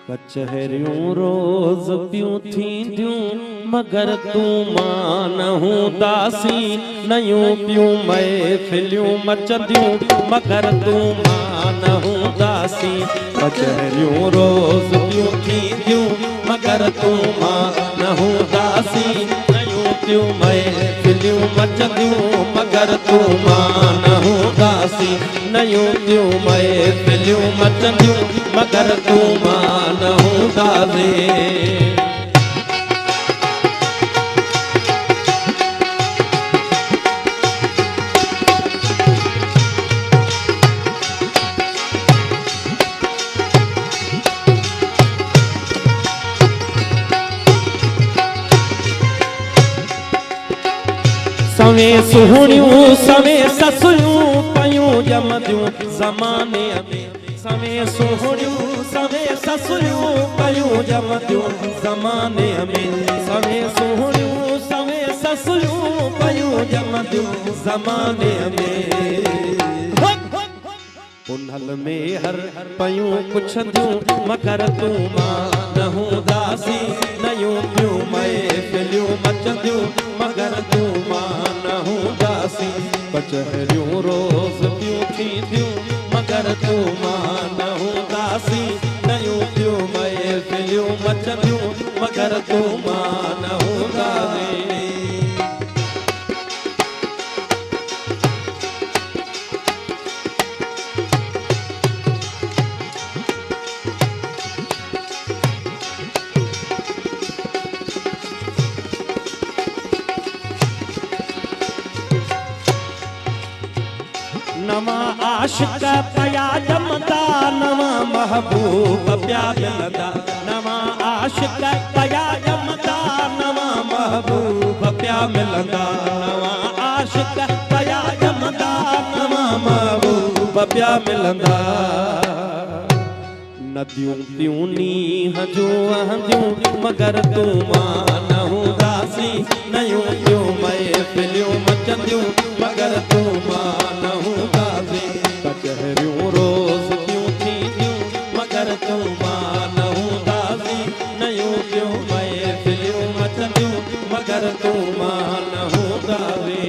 कचहरियूं रोज़ पियूं थींदियूं मगर तूं मां न हूंदासी। नयूं पियूं महफ़िलियूं मचंदियूं मगर तूं मां न हूंदासी। कचहरियूं रोज़ पियूं थींदियूं मगर तूं मां न हूंदासी। नयूं पियूं महफ़िलियूं मचंदियूं मगर तूं मां न हूंदासी। नयूं पियूं महफ़िलियूं मचंदियूं मगर तूं मां न हूंदासी। सवे सुहणियूं सवे ससुयूं पयूं जमदियूं ज़माने में। सवे सुहणियूं सवे ससुयूं पयूं जमदियूं ज़माने में। सवे सुहणियूं सवे ससुयूं पयूं जमदियूं ज़माने में। उन्हल में हर पयूं पुछंदियूं मगर तूं मां न हूंदासी। नयूं पियूं महफ़िलियूं मचंदियूं मगर तूं मां न हूंदासी। कचहरियूं रोज़ पियूं थींदियूं मगर तूं मां न हूंदासी। नयूं पियूं महफ़िलियूं मचंदियूं मगर तूं मां न हूंदासी। नवा आशिक पया जमदा नवा महबूब प्या मिलदा। नवा आशिक पया जमदा नवा महबूब प्या मिलदा। नवा आशिक पया जमदा नवा महबूब प्या मिलदा। नदियूं पियूं नीह जूं वहंदियूं मगर तूं मां न हूंदासी। नयूं पियूं महफ़िलियूं मचंदियूं मगर तूं मां न हूंदासी। कचहरियूं रोज़ पियूं थींदियूं मगर तूं मां न हूंदासी। नयूं पियूं महफ़िलियूं मचंदियूं मगर तूं मां न हूंदासी।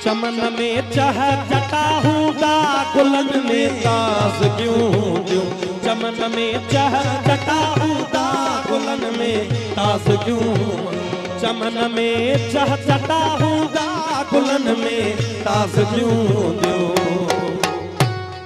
चमन में चह जटा हूंदा गुलन में ताज़गियूं हूंदियूं। चमन में चह जटा हूंदा गुलन में ताज़गियूं। चमन में चह जटा हूंदा गुलन में ताज़गियूं हूंदियूं।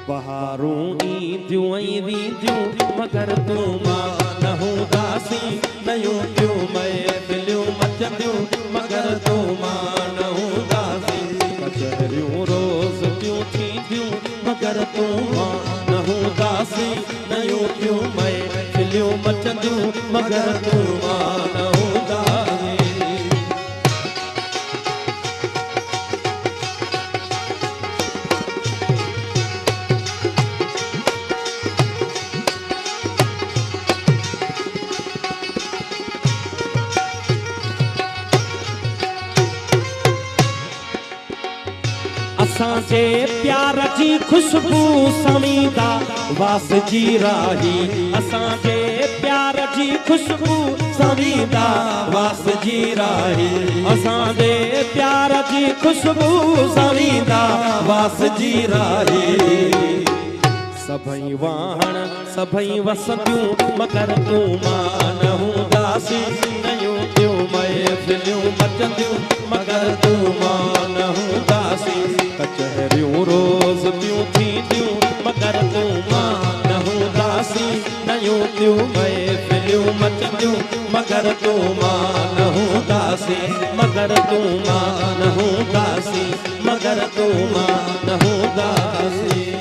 बहारूं ईंदियूं ऐं वींदियूं मगर तूं मां न हूंदासी। नयूं पियूं महफ़िलियूं मचंदियूं मगर तूं मां न हूंदासी। कचहरियूं रोज़ पियूं थींदियूं मगर तूं मां न हूंदासी। नयूं पियूं महफ़िलियूं मचंदियूं मगर तूं मां न हूंदासी। असांजे प्यार जी खुशबू समीदा वास जी राही। असांजे प्यार जी खुशबू समीदा वास जी राही। असांजे प्यार जी खुशबू समीदा वास जी राही। सभई वाहण सभई वसंदियूं मगर तूं मां न हूंदासी। नयूं पियूं महफ़िलियूं मचंदियूं मगर तूं मां न हूंदासी। कचहरियूं रोज़ पियूं थींदियूं मगर तूं मां न हूंदासी। नयूं पियूं महफ़िलियूं मचंदियूं मगर तूं मां न हूंदासी। मगर तूं मां न हूंदासी मगर तूं मां न हूंदासी।